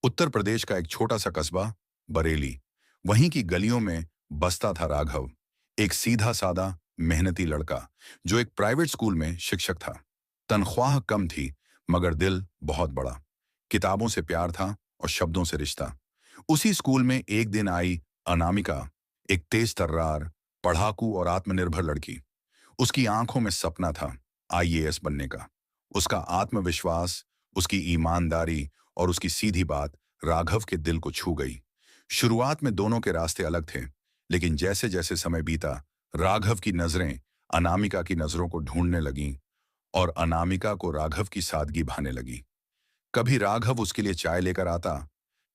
उत्तर प्रदेश का एक छोटा सा कस्बा, बरेली। वहीं की गलियों में बसता था राघव, एक सीधा सादा मेहनती लड़का जो एक प्राइवेट स्कूल में शिक्षक था। तनख्वाह कम थी, मगर दिल बहुत बड़ा। किताबों से प्यार था और शब्दों से रिश्ता। उसी स्कूल में एक दिन आई अनामिका, एक तेज तर्रार, पढ़ाकू और आत्मनिर्भर लड़की। उसकी आंखों में सपना था आईएएस बनने का। उसका आत्मविश्वास, उसकी ईमानदारी और उसकी सीधी बात राघव के दिल को छू गई। शुरुआत में दोनों के रास्ते अलग थे, लेकिन जैसे जैसे समय बीता, राघव की नजरें अनामिका की नजरों को ढूंढने लगीं और अनामिका को राघव की सादगी भाने लगी। कभी राघव उसके लिए चाय लेकर आता,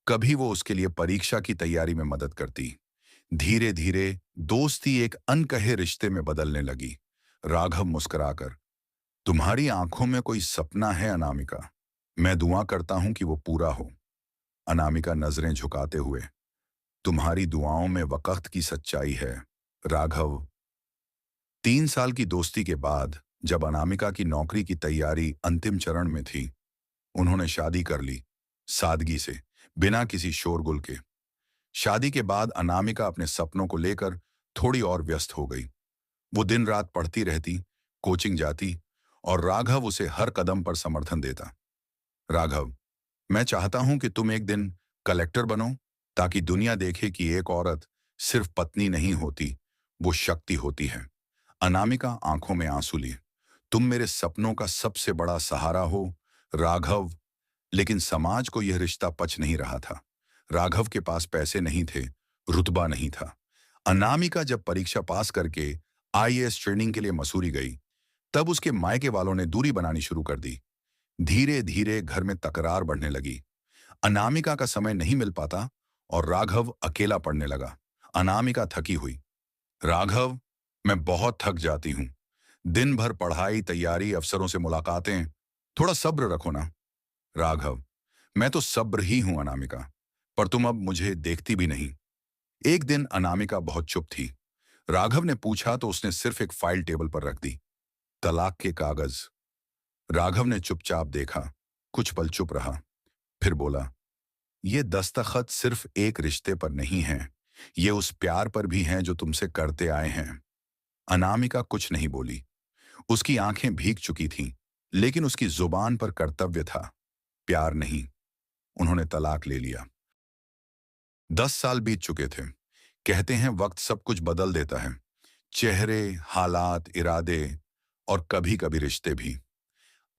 कभी वो उसके लिए परीक्षा की तैयारी में मदद करती। धीरे धीरे दोस्ती एक अनकहे रिश्ते में बदलने लगी। राघव मुस्कुराकर, तुम्हारी आंखों में कोई सपना है अनामिका, मैं दुआ करता हूं कि वो पूरा हो। अनामिका नजरें झुकाते हुए, तुम्हारी दुआओं में वक़्त की सच्चाई है। राघव। 3 साल की दोस्ती के बाद जब अनामिका की नौकरी की तैयारी अंतिम चरण में थी, उन्होंने शादी कर ली, सादगी से, बिना किसी शोरगुल के। शादी के बाद अनामिका अपने सपनों को लेकर थोड़ी और व्यस्त हो गई। वो दिन रात पढ़ती रहती, कोचिंग जाती, और राघव उसे हर कदम पर समर्थन देता। राघव, मैं चाहता हूं कि तुम एक दिन कलेक्टर बनो, ताकि दुनिया देखे कि एक औरत सिर्फ पत्नी नहीं होती, वो शक्ति होती है। अनामिका आंखों में आंसू लिए, तुम मेरे सपनों का सबसे बड़ा सहारा हो। राघव। लेकिन समाज को यह रिश्ता पच नहीं रहा था। राघव के पास पैसे नहीं थे, रुतबा नहीं था। अनामिका जब परीक्षा पास करके आईएएस ट्रेनिंग के लिए मसूरी गई, तब उसके मायके वालों ने दूरी बनानी शुरू कर दी। धीरे धीरे घर में तकरार बढ़ने लगी। अनामिका का समय नहीं मिल पाता और राघव अकेला पड़ने लगा। अनामिका थकी हुई, राघव, मैं बहुत थक जाती हूँ। दिन भर पढ़ाई, तैयारी, अफसरों से मुलाकातें, थोड़ा सब्र रखो ना। राघव, मैं तो सब्र ही हूं अनामिका, पर तुम अब मुझे देखती भी नहीं। एक दिन अनामिका बहुत चुप थी। राघव ने पूछा तो उसने सिर्फ एक फाइल टेबल पर रख दी, तलाक के कागज। राघव ने चुपचाप देखा, कुछ पल चुप रहा, फिर बोला, ये दस्तखत सिर्फ एक रिश्ते पर नहीं है, ये उस प्यार पर भी हैं जो तुमसे करते आए हैं। अनामिका कुछ नहीं बोली। उसकी आंखें भीग चुकी थीं, लेकिन उसकी जुबान पर कर्तव्य था, प्यार नहीं। उन्होंने तलाक ले लिया। 10 साल बीत चुके थे। कहते हैं वक्त सब कुछ बदल देता है, चेहरे, हालात, इरादे और कभी कभी रिश्ते भी।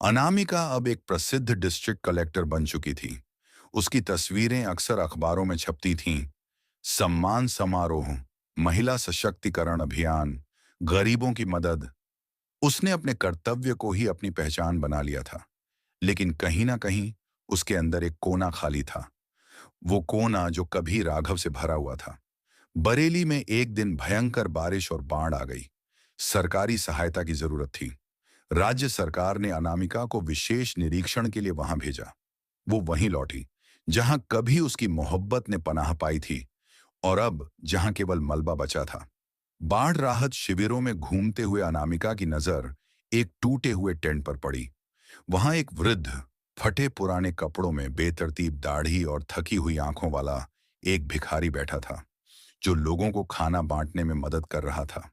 अनामिका अब एक प्रसिद्ध डिस्ट्रिक्ट कलेक्टर बन चुकी थी। उसकी तस्वीरें अक्सर अखबारों में छपती थीं। सम्मान समारोह, महिला सशक्तिकरण अभियान, गरीबों की मदद। उसने अपने कर्तव्य को ही अपनी पहचान बना लिया था। लेकिन कहीं ना कहीं उसके अंदर एक कोना खाली था। वो कोना जो कभी राघव से भरा हुआ था। बरेली में एक दिन भयंकर बारिश और बाढ़ आ गई। सरकारी सहायता की जरूरत थी। राज्य सरकार ने अनामिका को विशेष निरीक्षण के लिए वहां भेजा। वो वहीं लौटी, जहां कभी उसकी मोहब्बत ने पनाह पाई थी, और अब जहां केवल मलबा बचा था। बाढ़ राहत शिविरों में घूमते हुए अनामिका की नजर एक टूटे हुए टेंट पर पड़ी। वहां एक वृद्ध, फटे पुराने कपड़ों में, बेतरतीब दाढ़ी और थकी हुई आंखों वाला एक भिखारी बैठा था, जो लोगों को खाना बांटने में मदद कर रहा था।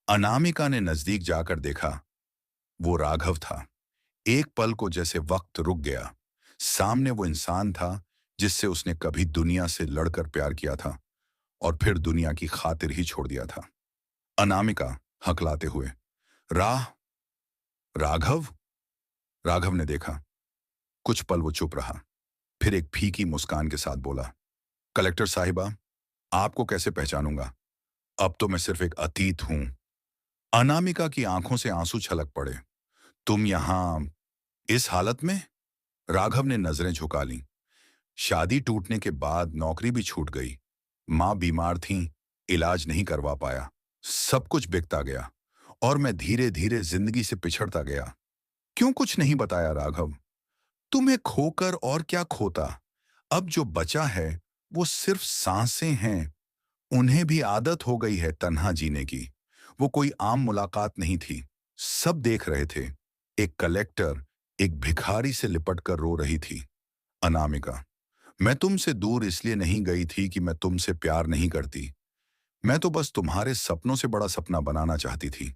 अनामिका ने नजदीक जाकर देखा, वो राघव था। एक पल को जैसे वक्त रुक गया। सामने वो इंसान था जिससे उसने कभी दुनिया से लड़कर प्यार किया था और फिर दुनिया की खातिर ही छोड़ दिया था। अनामिका हकलाते हुए, राह राघव। राघव ने देखा। कुछ पल वो चुप रहा, फिर एक फीकी मुस्कान के साथ बोला, कलेक्टर साहिबा, आपको कैसे पहचानूंगा? अब तो मैं सिर्फ एक अतीत हूं। अनामिका की आंखों से आंसू छलक पड़े। तुम यहां इस हालत में? राघव ने नजरें झुका लीं। शादी टूटने के बाद नौकरी भी छूट गई। माँ बीमार थीं, इलाज नहीं करवा पाया। सब कुछ बिकता गया और मैं धीरे धीरे जिंदगी से पिछड़ता गया। क्यों कुछ नहीं बताया राघव? तुम्हें खोकर और क्या खोता? अब जो बचा है वो सिर्फ सांसें हैं। उन्हें भी आदत हो गई है तन्हा जीने की। वो कोई आम मुलाकात नहीं थी। सब देख रहे थे। एक कलेक्टर एक भिखारी से लिपट कर रो रही थी। अनामिका, मैं तुमसे दूर इसलिए नहीं गई थी कि मैं तुमसे प्यार नहीं करती। मैं तो बस तुम्हारे सपनों से बड़ा सपना बनाना चाहती थी।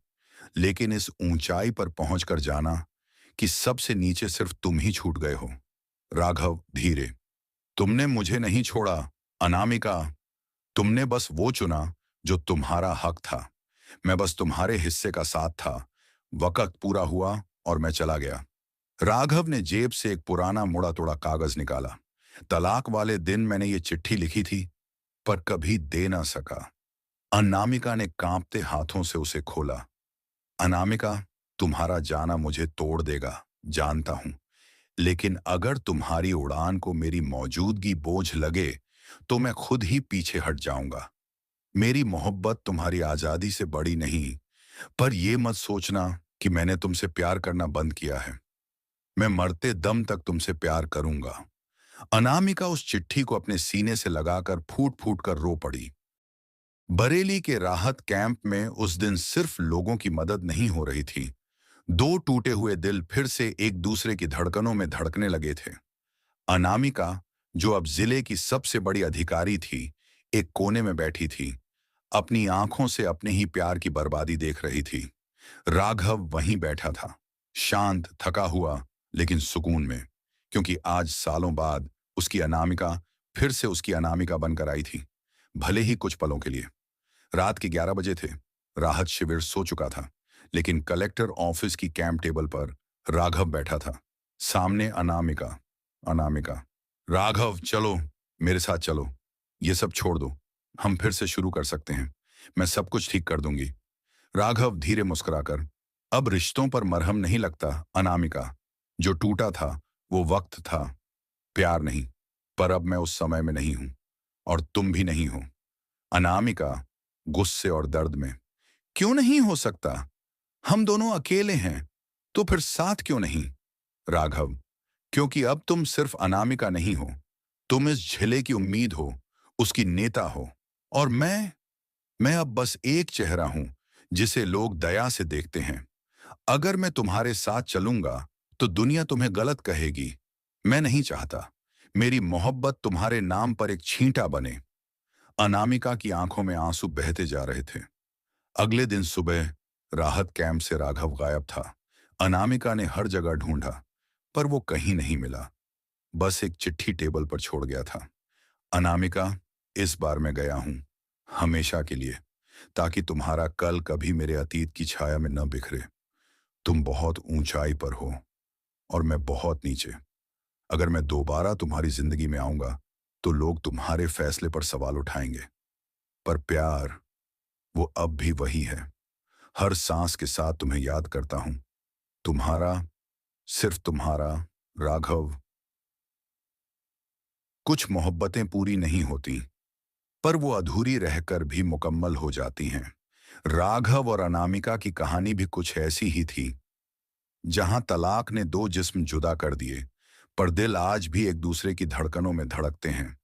लेकिन इस ऊंचाई पर पहुंचकर जाना कि सबसे नीचे सिर्फ तुम ही छूट गए हो। राघव धीरे, तुमने मुझे नहीं छोड़ा अनामिका। तुमने बस वो चुना जो तुम्हारा हक था। मैं बस तुम्हारे हिस्से का साथ था। वक्त पूरा हुआ और मैं चला गया। राघव ने जेब से एक पुराना मुड़ा तोड़ा कागज निकाला। तलाक वाले दिन मैंने ये चिट्ठी लिखी थी, पर कभी दे ना सका। अनामिका ने कांपते हाथों से उसे खोला। अनामिका, तुम्हारा जाना मुझे तोड़ देगा, जानता हूं। लेकिन अगर तुम्हारी उड़ान को मेरी मौजूदगी बोझ लगे, तो मैं खुद ही पीछे हट जाऊंगा। मेरी मोहब्बत तुम्हारी आजादी से बड़ी नहीं, पर यह मत सोचना कि मैंने तुमसे प्यार करना बंद किया है। मैं मरते दम तक तुमसे प्यार करूंगा। अनामिका उस चिट्ठी को अपने सीने से लगाकर फूट फूट कर रो पड़ी। बरेली के राहत कैंप में उस दिन सिर्फ लोगों की मदद नहीं हो रही थी। दो टूटे हुए दिल फिर से एक दूसरे की धड़कनों में धड़कने लगे थे। अनामिका, जो अब जिले की सबसे बड़ी अधिकारी थी, एक कोने में बैठी थी। अपनी आंखों से अपने ही प्यार की बर्बादी देख रही थी। राघव वहीं बैठा था, शांत, थका हुआ, लेकिन सुकून में, क्योंकि आज सालों बाद उसकी अनामिका फिर से उसकी अनामिका बनकर आई थी, भले ही कुछ पलों के लिए। रात के 11 बजे थे। राहत शिविर सो चुका था, लेकिन कलेक्टर ऑफिस की कैंप टेबल पर राघव बैठा था। सामने अनामिका। अनामिका, राघव चलो, मेरे साथ चलो। ये सब छोड़ दो, हम फिर से शुरू कर सकते हैं। मैं सब कुछ ठीक कर दूंगी। राघव धीरे मुस्कुराकर, अब रिश्तों पर मरहम नहीं लगता अनामिका। जो टूटा था वो वक्त था, प्यार नहीं। पर अब मैं उस समय में नहीं हूं, और तुम भी नहीं हो। अनामिका, गुस्से और दर्द में, क्यों नहीं हो सकता? हम दोनों अकेले हैं, तो फिर साथ क्यों नहीं? राघव, क्योंकि अब तुम सिर्फ अनामिका नहीं हो। तुम इस झिले की उम्मीद हो, उसकी नेता हो। और मैं अब बस एक चेहरा हूं जिसे लोग दया से देखते हैं। अगर मैं तुम्हारे साथ चलूंगा तो दुनिया तुम्हें गलत कहेगी। मैं नहीं चाहता मेरी मोहब्बत तुम्हारे नाम पर एक छींटा बने। अनामिका की आंखों में आंसू बहते जा रहे थे। अगले दिन सुबह राहत कैंप से राघव गायब था। अनामिका ने हर जगह ढूंढा, पर वो कहीं नहीं मिला। बस एक चिट्ठी टेबल पर छोड़ गया था। अनामिका, इस बार मैं गया हूं, हमेशा के लिए, ताकि तुम्हारा कल कभी मेरे अतीत की छाया में न बिखरे। तुम बहुत ऊंचाई पर हो और मैं बहुत नीचे। अगर मैं दोबारा तुम्हारी जिंदगी में आऊंगा तो लोग तुम्हारे फैसले पर सवाल उठाएंगे, पर प्यार वो अब भी वही है। हर सांस के साथ तुम्हें याद करता हूं। तुम्हारा, सिर्फ तुम्हारा, राघव। कुछ मोहब्बतें पूरी नहीं होती, पर वो अधूरी रहकर भी मुकम्मल हो जाती हैं। राघव और अनामिका की कहानी भी कुछ ऐसी ही थी, जहां तलाक ने दो जिस्म जुदा कर दिए, पर दिल आज भी एक दूसरे की धड़कनों में धड़कते हैं।